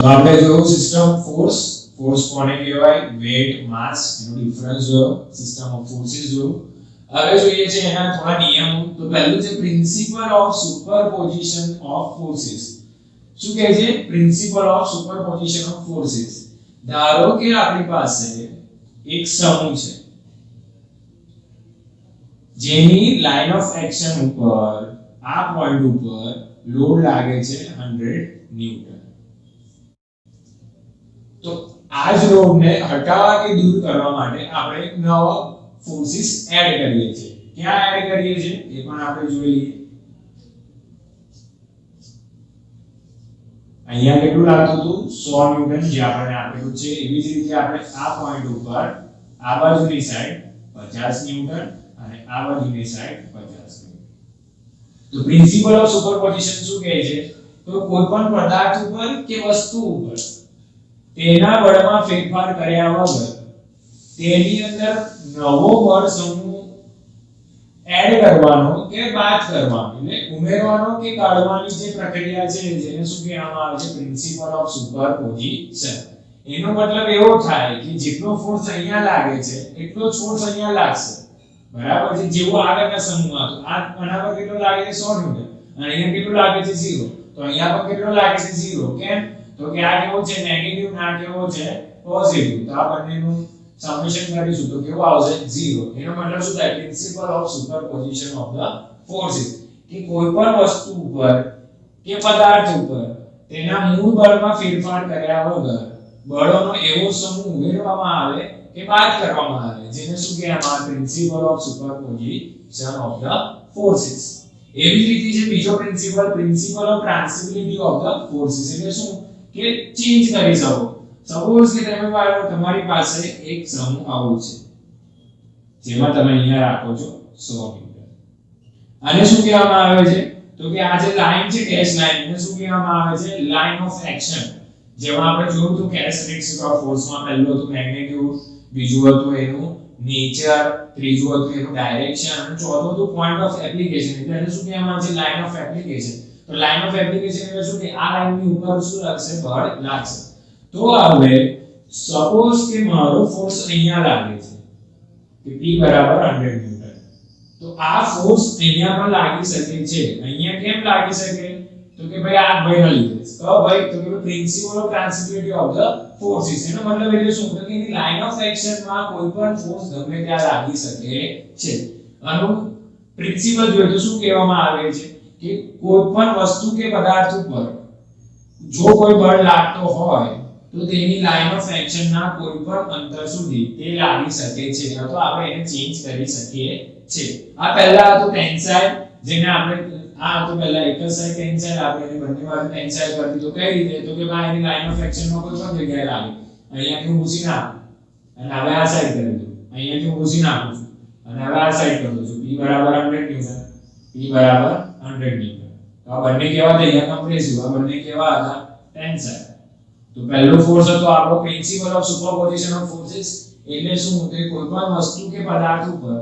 તો આપણે જોયું સિસ્ટમ ફોર્સ કોને કહેવાય, વેટ, માસ, એનો ડિફરન્સ જોયો, સિસ્ટમ ઓફ ફોર્સિસ જોયું. હવે જોઈએ છે એના થોડા નિયમો. તો પહેલું છે principal of superposition of forces. શું કહે છે? Principal of superposition of forces. ધારો કે આપણી પાસે એક સમૂહ છે જેની લાઇન ઓફ એક્શન ઉપર આ પોઈન્ટ ઉપર લોડ લાગે છે 100 ન્યૂટન. તો આ જ લોડને હટાવવા કે દૂર કરવા માટે આપણે નવા ફોર્સિસ એડ કરીએ છીએ. ક્યાં એડ કરીએ છીએ એ પણ આપણે જોઈ લઈએ. અહીંયા કેટલું લાગતું હતું? 100 ન્યૂટન જે આપણને આપેલું છે. એવી જ રીતે આપણે આ પોઈન્ટ ઉપર આ બાજુની સાઈડ 50 ન્યૂટન અને આ બાજુની સાઈડ 50 ન્યૂટન. તો પ્રિન્સિપલ ઓફ સુપરપોઝિશન શું કહે છે? તો કોઈ પણ પદાર્થ ઉપર કે વસ્તુ ઉપર તેના બળમાં ફેરફાર કર્યા વગર તેની અંદર નવો બળ સમૂહ એડ કરવાનો કે બાદ કરવાનો, એટલે ઉમેરવાનો કે કાઢવાની જે પ્રક્રિયા છે જેને શું કહેવામાં આવે છે? Principal of superposition. એનો મતલબ એવો થાય કે જેટલો ફોર્સ અહીંયા લાગે છે એટલો જ ફોર્સ અહીંયા લાગશે. બરાબર છે? જેવો આગળના સમૂહમાં હતો આના પર કેટલો લાગે છે? 100 ન્યૂટન અને અહીંયા કેટલો લાગે છે? 0. તો અહીંયા પર કેટલો લાગે છે? 0. કેમ? તો કે આ કેવો છે? નેગેટિવ, ના કેવો છે? પોઝિટિવ. તો આ બંનેનું સમેશન કરીશું તો કેવો આવશે? 0. એનો મતલબ શું થાય? Principal of superposition of the forces કે કોઈ પણ વસ્તુ ઉપર કે પદાર્થ ઉપર તેના મૂળ બળમાં ફેરફાર કર્યા વગર બળોનો એવો સમૂહ ઉમેરવામાં આવે કે બાદ કરવામાં આવે જેને શું કહેવામાં આવે? Principle of superposition of the forces. એવી જ રીતે છે બીજો principle of transmissibility of the forces. એટલે શું? કે ચેન્જ કરી શકો. સપોઝ કે તમારી પાસે એક સમૂહ આવો છે જેમાં તમે અહીંયા રાખો છો 100 ન્યૂટન. આને શું કહેવામાં આવે છે? તો કે આ જે લાઈન છે ડેશ લાઈન, એને શું કહેવામાં આવે છે? Line of action. જેમાં આપણે જોયું હતું કેરેક્ટરિસ્ટિક્સ ઓફ ફોર્સમાં પહેલું હતું મેગ્નિટ્યુડ, બીજું હતું એનું નેચર, ત્રીજું હતું એનું ડાયરેક્શન અને ચોથું હતું પોઈન્ટ ઓફ એપ્લિકેશન. એટલે એને શું કહેવામાં આવે છે? Line of application. તો લાઈન ઓફ એપ્લિકેશન એટલે શું? કે આ લાઈનની ઉપર શું લાગશે? બળ લાગશે. તો હવે સપોઝ કે મારો ફોર્સ અહીંયા લાગે છે કે P બરાબર 100 ન્યૂટન. તો આ ફોર્સ અહીંયા પણ લાગી શકે છે. અહીંયા કેમ લાગી શકે? તો કે ભાઈ આ ભાઈના લીધે. તો ભાઈ તો કે principle of transmissibility of the forces. એનો મતલબ એટલે શું? કે એની લાઇન ઓફ એક્શનમાં કોઈ પણ ફોર્સ ગમે ત્યાં લાગી શકે છે. આનું પ્રિન્સિપલ જોઈએ તો શું કહેવામાં આવે છે? કે કોઈ પણ વસ્તુ કે પદાર્થ ઉપર જો કોઈ બળ લાગતો હોય તો તેની લાઇન ઓફ એક્શનના કોઈ પણ અંતર સુધી તે લાગી શકે છે અથવા આપણે એને ચેન્જ કરી શકીએ છે. આ પહેલા હતું ટેન્સાઇલ, જેને આપણે આ તો પહેલા એક જ સાઈડ ટેન્સાઇલ આપણે એને બંને બાજુ ટેન્સાઇલ કરી દીધું. કઈ રીતે? તો કે ભાઈ એની લાઇન ઓફ એક્શનમાં કોઈ પણ જગ્યાએ લાગે. અહીંયાથી હું ઉસી નાખું અને હવે આ સાઈડ કરી દઉં. અહીંયાથી હું ઉસી નાખું છું અને હવે આ સાઈડ કરું છું. P બરાબર 100 ન્યૂટન. P બરાબર 100 ન્યૂટન. તો આ બંને કેવા હતા? અહીંયા કમ્પ્રેસિવ. આ બંને કેવા હતા? ટેન્સાઇલ. તો પહેલો ફોર્સ હતો આપણો principal of superposition of forces. એટલે શું? કે કોઈ પણ વસ્તુ કે પદાર્થ ઉપર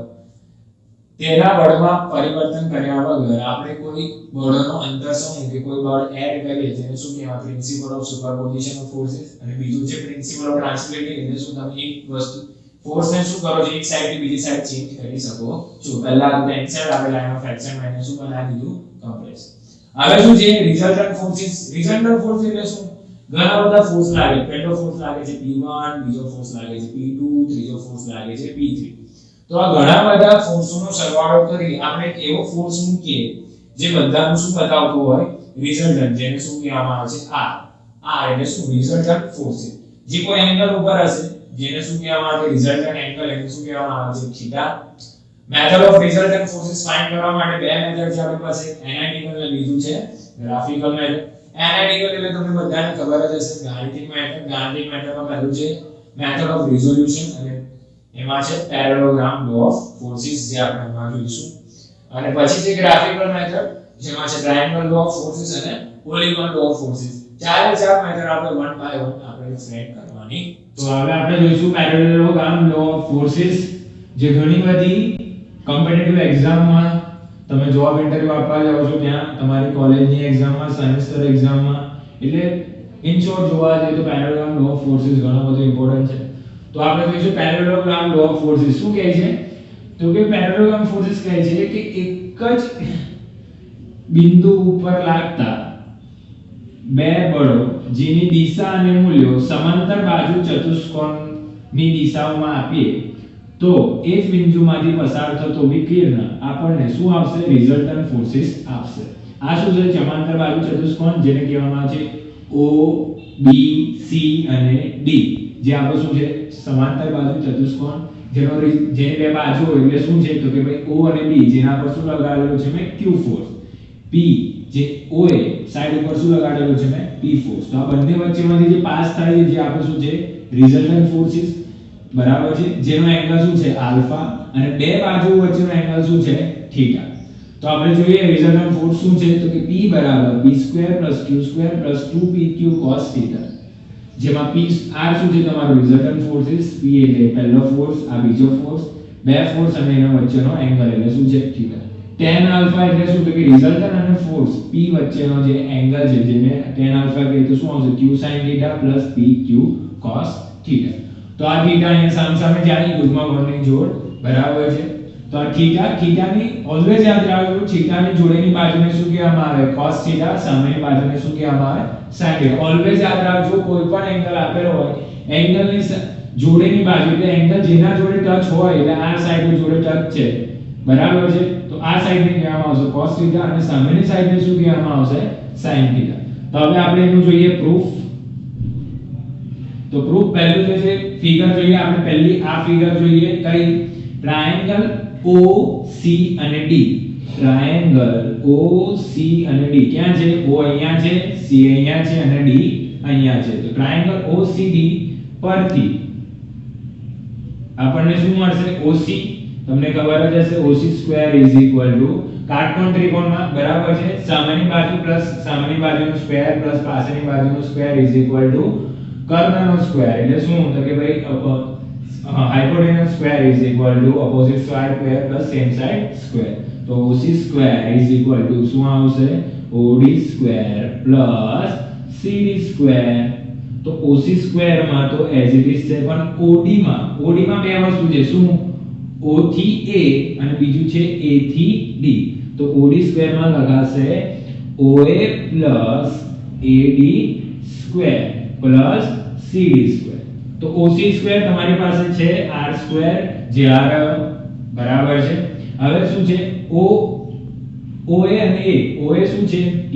તેના બળમાં પરિવર્તન કર્યા વગર આપણે કોઈ બળનો અંતર સમૂહ કે કોઈ બળ એડ કરીએ જેને શું કહેવાય? Principal of superposition of forces. અને બીજું છે પ્રિન્સિપલ ઓફ ટ્રાન્સિબિલિટી. એટલે શું? તમે એક વસ્તુ ફોર્સને શું કરો છો? એક સાઈડ થી બીજી સાઈડ ચેન્જ કરી શકો છો. પહેલા તો ટેન્સાઇલ આપણે લાઇન ઓફ એક્શન માં એને શું બનાવી દીધું? કમ્પ્રેસ. હવે શું છે? Resultant forces. રિઝલ્ટન્ટ ફોર્સ એટલે શું? ઘણા બધા ફોર્સ લાગે. પહેલો ફોર્સ લાગે છે P1, બીજો ફોર્સ લાગે છે P2, ત્રીજો ફોર્સ લાગે છે P3. તો આ ઘણા બધા ફોર્સોનો સરવાળો કરી આપણે એક એવો ફોર્સ મૂકીએ જે બધાનું શું બતાવતું હોય? રિઝલ્ટન્ટ. જેને શું કહેવામાં આવે છે? R એટલે શું? Resultant force. જે કોઈ એંગલ ઉપર હશે જેને શું કહેવામાં આવે છે? Resultant angle. એને શું કહેવામાં આવે છે? Theta. Method of resultant forces find કરવા માટે બે મેથડ છે આપણી પાસે. એનાલિટિકલ અને બીજું છે ગ્રાફિકલ મેથડ. એનાલિટિકલ એટલે તમને બધાને ખબર જ હશે. ગાણિતિક મેથડ. ગાણિતિક મેથડમાં પહેલું છે મેથડ ઓફ રિઝોલ્યુશન અને એમાં છે પેરેલોગ્રામ લો ઓફ ફોર્સિસ જે આપણે હમણાં જોઈશું. અને પછી છે ગ્રાફિકલ મેથડ જેમાં છે ટ્રાયેંગલ લો ઓફ ફોર્સિસ અને પોલિગોન લો ઓફ ફોર્સિસ. ચાર મેથડ આપણે વન બાય વન આપણે ફ્રેન્ડ કરવાની. તો હવે આપણે જોઈશું પેરેલોગ્રામ લો ઓફ ફોર્સિસ, જે ઘણી બધી કોમ્પિટિટિવ એક્ઝામમાં તમે જોબ ઇન્ટરવ્યુ આપવા જાઓ છો ત્યાં તમારી કોલેજની એક્ઝામમાં, સેમેસ્ટર એક્ઝામમાં, એટલે ઇન શોર્ટ જોવા જઈએ તો પેરેલલોગ્રામ લો ઓફ ફોર્સિસ ઘણો બધો ઇમ્પોર્ટન્ટ છે. તો આપણે જોઈશું પેરેલલોગ્રામ લો ઓફ ફોર્સિસ શું કહે છે, તો કે પેરેલલોગ્રામ ફોર્સિસ કહે છે કે એક જ બિંદુ ઉપર લાગતા બે બળો જેની દિશા અને મૂલ્યો સમાંતર બાજુ ચતુષ્કોણની દિશાઓમાં આપીએ તો એ જ બિંદુમાંથી પસાર થતો વિકિરણ આપણને શું આપશે, રિઝલ્ટન્ટ ફોર્સિસ આપશે. આ શું છે, સમાંતર બાજુ ચતુષ્કોણ જેને કહેવામાં આવે છે O B C અને D, જે આપણો શું છે સમાંતર બાજુ ચતુષ્કોણ જેની બે બાજુઓ એટલે શું છે તો કે ભાઈ O અને B જેના પર શું લગાડેલો છે મેં Q ફોર્સ, P જે OA સાઈડ ઉપર શું લગાડેલો છે મેં P ફોર્સ. તો આ બંને વચ્ચેમાંથી જે પાસ થાય છે જે આપણે શું છે રિઝલ્ટન્ટ ફોર્સિસ બરાબર છે, જેનો એંગલ શું છે આલ્ફા અને બે બાજુઓ વચ્ચેનો એંગલ શું છે થીટા. તો આપણે જોઈએ રિઝલ્ટન્ટ ફોર્સ શું છે તો કે P બરાબર p² + q² + 2pq cos θ, જેમાં p r શું છે તમારો રિઝલ્ટન્ટ ફોર્સિસ, P એટલે પહેલો ફોર્સ, આ બીજો ફોર્સ, બે ફોર્સ અને એનો વચ્ચેનો એંગલ એટલે શું છે થીટા. tan આલ્ફા એટલે શું તો કે રિઝલ્ટન્ટ અને ફોર્સ P વચ્ચેનો જે એંગલ છે જેને tan આલ્ફા કહીએ તો શું આવશે q sin θ + pq cos θ. તો આ થીટા અહીંયા સામસામે જાણી દુર્મા કોણની જોડ બરાબર છે. તો આ થીટાની ઓલવેઝ યાદ રાખજો, થીટાની જોડેની બાજુને શું કહેવામાં આવે cos θ, સામેની બાજુને શું કહેવામાં આવે sin θ. ઓલવેઝ યાદ રાખજો કોઈ પણ એંગલ આપેલો હોય એંગલની જોડેની બાજુ એટલે એંગલ જેના જોડે ટચ હોય એટલે આ સાઈડ જોડે ટચ છે બરાબર છે, તો આ સાઈડને કહેવામાં આવશે cos θ અને સામેની સાઈડને શું કહેવામાં આવશે sin θ. તો હવે આપણે એનું જોઈએ પ્રૂફ. તો પ્રૂફ પહેલું જે છે ફિગર જોઈએ આપણે, પહેલી આ ફિગર જોઈએ કઈ, ટ્રાયેંગલ OC અને D. ટ્રાયેંગલ OC અને D ક્યાં છે, O અહીંયા છે, C અહીંયા છે અને D અહીંયા છે. તો ટ્રાયેંગલ OCD પરથી આપણને શું મળશે OC, તમને ખબર જ હશે OC² કાટકોણ ત્રિકોણમાં બરાબર છે સામેની બાજુ પ્લસ સામેની બાજુનો સ્ક્વેર પ્લસ પાછળની બાજુનો સ્ક્વેર કર્ણનો સ્ક્વેર એટલે શું તો કે ભાઈ hypotenuse square opposite side square plus same side square. તો OC square શું આવશે OD square plus CD square. તો OC square માં તો as it is છે પણ OD માં બે વસ્તુ છે શું, O થી A અને બીજું છે A થી D. તો OD square માં લગાશે OA plus AD square plus CD square. તો OC square તમારી પાસે છે R² જે R બરાબર છે. હવે શું છે OA અને OA શું છે P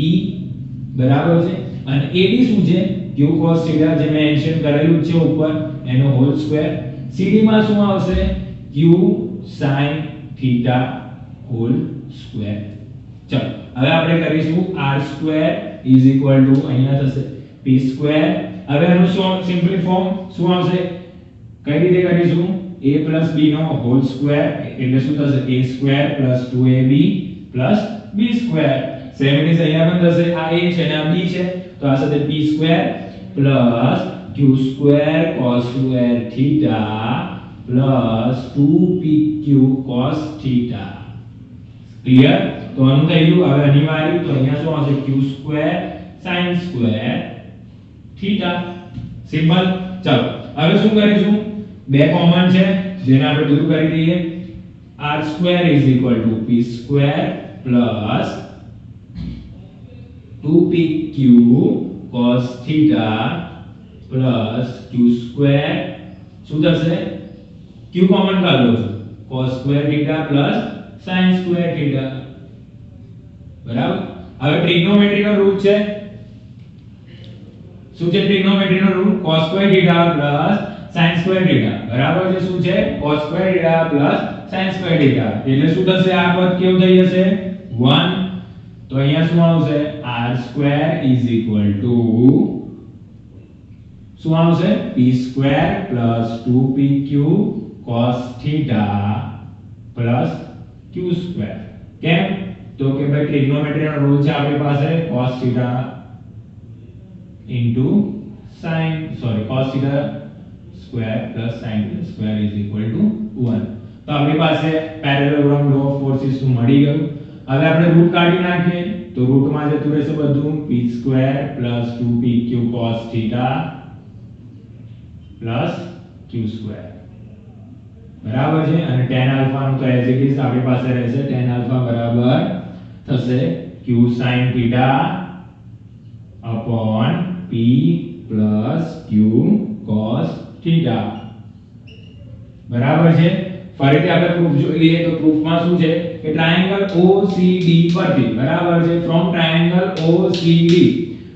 બરાબર છે અને AD શું છે q cos θ જે મેં મેન્શન કરેલું છે ઉપર એનો હોલ સ્ક્વેર. CD માં શું આવશે q sin θ હોલ સ્ક્વેર. ચલો હવે આપણે કરીશું R² અહીંયા થશે P². હવે એનું સિમ્પલ ફોર્મ શું આવશે, કઈ રીતે કરીશું a + b નો હોલ સ્ક્વેર એટલે શું થશે a² + 2ab + b². Same it is અહીંયા પણ થશે આ a છે અને આ b છે તો આ સાથે p² + q² cos² θ + 2pq cos θ. Clear? તો આનું થઈ ગયું. હવે અનિવાર્ય તો અહીંયા શું આવશે q² sin² θ. સિમ્પલ. ચલો હવે શું કરીશું, બે કોમન છે જેને આપણે દૂર કરી દઈએ. r² p² + 2pq cos θ + q² શું થશે q કોમન કાઢો છો cos² θ + sin² θ બરાબર. હવે ટ્રિગ્નોમેટ્રી નો રૂલ છે શું છે ટ્રિગ્નોમેટ્રી નો રૂલ cos² θ + sin² θ બરાબર છે શું છે cos² θ + sin² θ એટલે શું થશે આ પદ કેવું થઈ જશે 1. તો અહીંયા શું આવશે r² શું આવશે p² + 2pq cos θ + q². કેમ તો કે ભાઈ ટ્રિગ્નોમેટ્રી નો રૂલ છે આપણી પાસે cos θ cos θ² + sin θ² = 1. તો આપણી પાસે પેરેલલોગ્રામ લો ઓફ ફોર્સિસ મળી ગયું. હવે આપણે રૂટ કાઢી નાખીએ તો રૂટમાં જતું રહેશે બધું p² + 2pq cos θ + q². બરાબર છે. અને tan આલ્ફા નું તો એઝ ઇટ ઇઝ આપણી પાસે રહેશે tan આલ્ફા બરાબર થશે q sin θ upon p plus q cos θ. બરાબર છે. ફરીથી આપણે પ્રૂફ જોઈ લઈએ તો પ્રૂફમાં શું છે કે ટ્રાયેંગલ OCD પરથી બરાબર છે ફ્રોમ ટ્રાયેંગલ OCD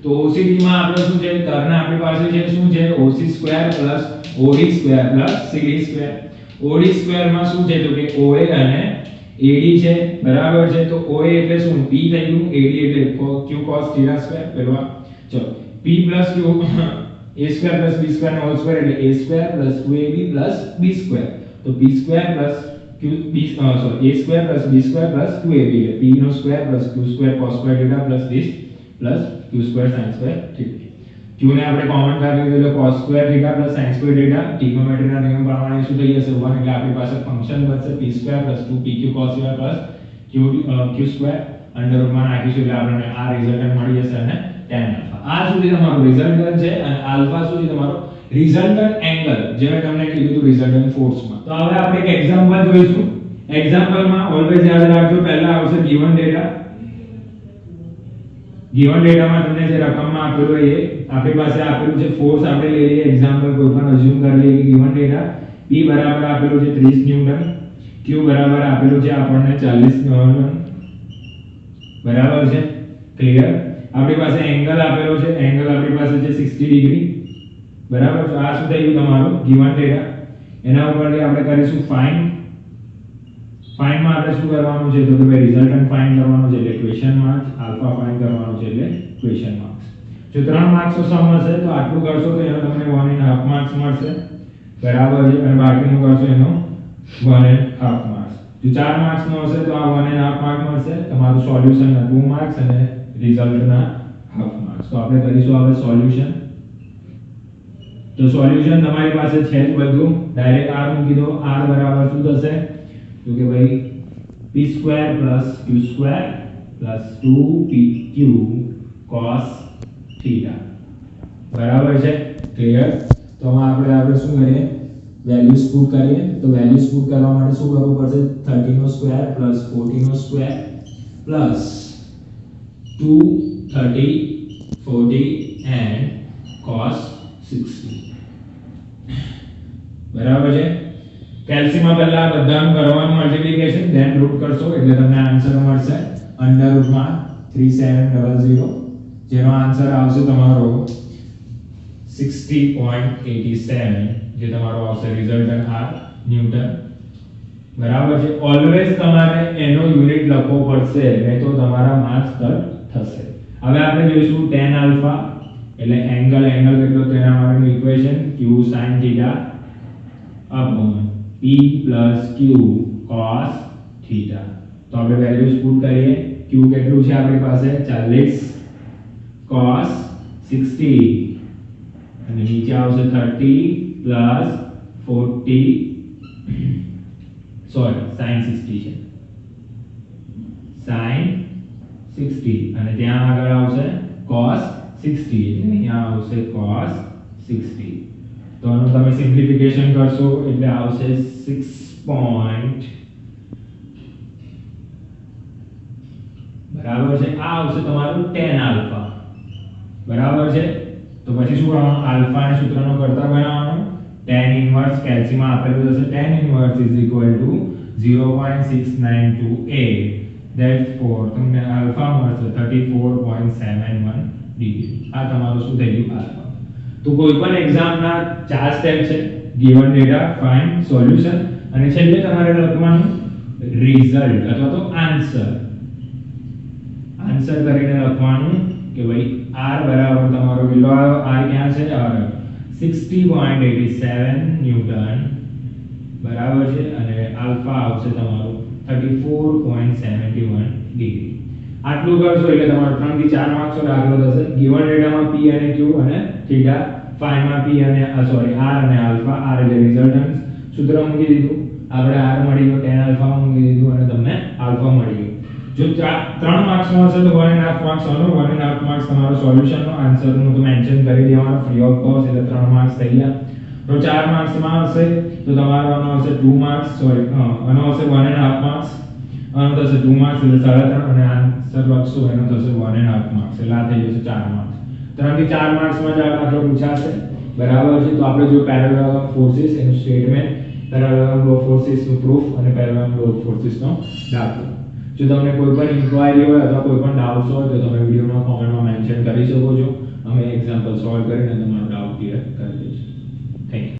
તો OCD માં આપણે શું છે કર્ણ આપણી પાસે છે શું છે OC² + OD² + CD². OD² માં શું છે તો કે OA અને AD છે બરાબર છે. તો OA એટલે શું P થઈ ગયું AD એટલે q cos θ² પેલો ચલો P + q a² + b² નો હોલ સ્ક્વેર એટલે a² + 2ab + b². તો p² + q b a² + b² + 2ab એટલે p no square + q² cos² θ + this + q² sin² θ. q ને આપણે કોમન કાઢી લીધું એટલે cos² θ + sin² θ. ટ્રિગ્નોમેટ્રીના નિયમ પ્રમાણે શું થઈ જશે 1 એટલે આપણી પાસે ફંક્શન બનશે p² + 2pq cos θ + q² under રૂટમાં નાખીશું એટલે આપણને આ રિઝલ્ટન્ટ મળી જશે અને tan આલ્ફા. આ સુધી તમારું રિઝલ્ટન્ટ છે અને આલ્ફા સુધી તમારો રિઝલ્ટન્ટ એંગલ જે મેં તમને કીધું હતું રિઝલ્ટન્ટ ફોર્સમાં. તો હવે આપણે એક એક્ઝામ્પલ જોઈશું. એક્ઝામ્પલમાં ઓલવેઝ યાદ રાખજો પહેલા આવશે ગિવન ડેટા. ગિવન ડેટામાં તમને જે રકમમાં આપેલું હોય એ આપણી પાસે આપેલું છે ફોર્સ આપણે લઈ લઈએ એક્ઝામ્પલ કોઈ પણ અઝ્યુમ કરી લઈએ કે ગિવન ડેટા P બરાબર આપેલું છે 30 ન્યૂટન, Q બરાબર આપેલું છે આપણને 40 ન્યૂટન. બરાબર છે ક્લિયર. આપણી પાસે એંગલ આપેલો છે એંગલ આપણી પાસે છે 60 ડિગ્રી. બરાબર. તો આ શું થઈ ગયું તમારું ગિવન ડેટા. એના ઉપરથી આપણે કરીશું ફાઇન્ડ. ફાઇન્ડ માં આપણે શું કરવાનું છે તો કે ભાઈ રિઝલ્ટન્ટ ફાઇન્ડ કરવાનું છે એટલે ક્વેશ્ચન માર્ક, આલ્ફા ફાઇન્ડ કરવાનું છે એટલે ક્વેશ્ચન માર્ક્સ. જો 3 માર્ક્સનો સમ હશે તો આટલું કરશો તો એનો તમને 1.5 માર્ક્સ મળશે. બરાબર છે. અને બાકીનું કરશો એનો 1.5 માર્ક્સ. જો 4 માર્ક્સનો હશે તો આ 1.5 માર્ક મળશે. તમારું સોલ્યુશનના 2 માર્ક્સ અને રિઝલ્ટના હાફ માર્ક્સ. તો આપણે કરીશું હવે સોલ્યુશન. તો સોલ્યુશન તમારી પાસે છે જ બધું ડાયરેક્ટ r મૂકી દો. r બરાબર શું થશે તો કે ભાઈ p² + q² + 2pq cos θ. બરાબર છે ક્લિયર. તો આપણે શું કરીએ વેલ્યુઝ પુટ કરીએ. તો વેલ્યુઝ પુટ કરવા માટે શું કરવું પડશે 30 નો square + 40 no square + 2 30 40 and cos 60. બરાબર છે. કેલ્સીમાં પહેલા બધાનું કરવાનું મલ્ટીપ્લિકેશન ધેન રૂટ કરશો એટલે તમને આન્સર મળશે અંડર રૂટમાં 3700 જેનો આન્સર આવશે તમારો 60.87 જે તમારો આવશે રિઝલ્ટન્ટ r ન્યૂટન. બરાબર છે. ઓલવેઝ તમારે એનો યુનિટ લખવો પડશે નહીં તો તમારા માર્ક્સ કટ થશે. હવે આપણે જોઈશું tan આલ્ફા એટલે એંગલ કેટલો તેના માટેનું equation q sin θ upon p plus q cos θ. તો આપણે વેલ્યુઝ પુટ કરીએ. q કેટલું છે આપણી પાસે 40 cos 60 અને નીચે આવશે 30 plus 40 sin 60 છે sin 60 અને ત્યાં આગળ આવશે cos 60 એટલે અહીંયા આવશે cos 60. તો આનું તમે સિમ્પ્લિફિકેશન કરશો એટલે આવશે 6. બરાબર છે. આ આવશે તમારું tan આલ્ફા. બરાબર છે. તો પછી શું કરવાનું આલ્ફા ને સૂત્રનો કરતા બનાવવાનું tan ઇન્વર્સ કેલ્સીમાં આપેલું હશે tan ઇન્વર્સ = 0.6928 therefore તમને આલ્ફા મળશે 34.71 ડિગ્રી. આ તમારું શું થઈ ગયું આલ્ફા. તો કોઈ પણ એક્ઝામના 4 સ્ટેપ છે ગિવન ડેટા ફાઇન્ડ સોલ્યુશન અને છેલ્લે તમારે લખવાનું રિઝલ્ટ અથવા તો આન્સર કરીને લખવાનું કે ભાઈ r બરાબર તમારો કેટલો આવ્યો r ક્યાં છે r 60.87 ન્યૂટન. બરાબર છે. અને આલ્ફા આવશે તમારો 34.71 ડિગ્રી. આટલું કરશો એટલે તમારો 3 થી 4 માર્ક્સનો દાખલો થશે. ગિવન ડેટામાં p અને q અને થીટા, ફાઇનમાં p અને r અને આલ્ફા. r એટલે રિઝલ્ટન્ટ સૂત્ર મૂકી દીધું આપણે r મળી ગયો tan આલ્ફા મૂકી દીધું અને તમને આલ્ફા મળી ગયો. જો 3 માર્ક્સમાં હશે તો 1.5 માર્ક્સ આનો 1.5 માર્ક્સ તમારો સોલ્યુશનનો આન્સરનું તો મેન્શન કરી દેવાનો ફ્રી ઓફ કોસ્ટ, એટલે 3 માર્ક્સ થઈ ગયા. તો 4 માર્ક્સમાં હશે તો તમારો આનો હશે 2 માર્ક્સ, સોરી આનો હશે 1.5 માર્ક્સ, આનો થશે 2 માર્ક્સ એટલે 3.5, અને આન્સર લખશો એનો થશે 1.5 માર્ક્સ, એટલે આ થઈ જશે 4 માર્ક્સ. 3 થી 4 માર્ક્સમાં જ આ દાખલો પૂછાશે. બરાબર છે. તો આપણે જો પેરેલલ ફોર્સિસ એનું સ્ટેટમેન્ટ, પેરેલલ લો ફોર્સિસનું પ્રૂફ અને પેરેલલ લો ફોર્સિસનો દાખલો. જો તમને કોઈ પણ ઇન્ક્વાયરી હોય અથવા કોઈ પણ ડાઉટ્સ હોય તો તમે વિડીયોમાં કોમેન્ટમાં મેન્શન કરી શકો છો. અમે એક્ઝામ્પલ સોલ્વ કરીને તમારો ડાઉટ ક્લિયર કરી દઈશું. Thank you.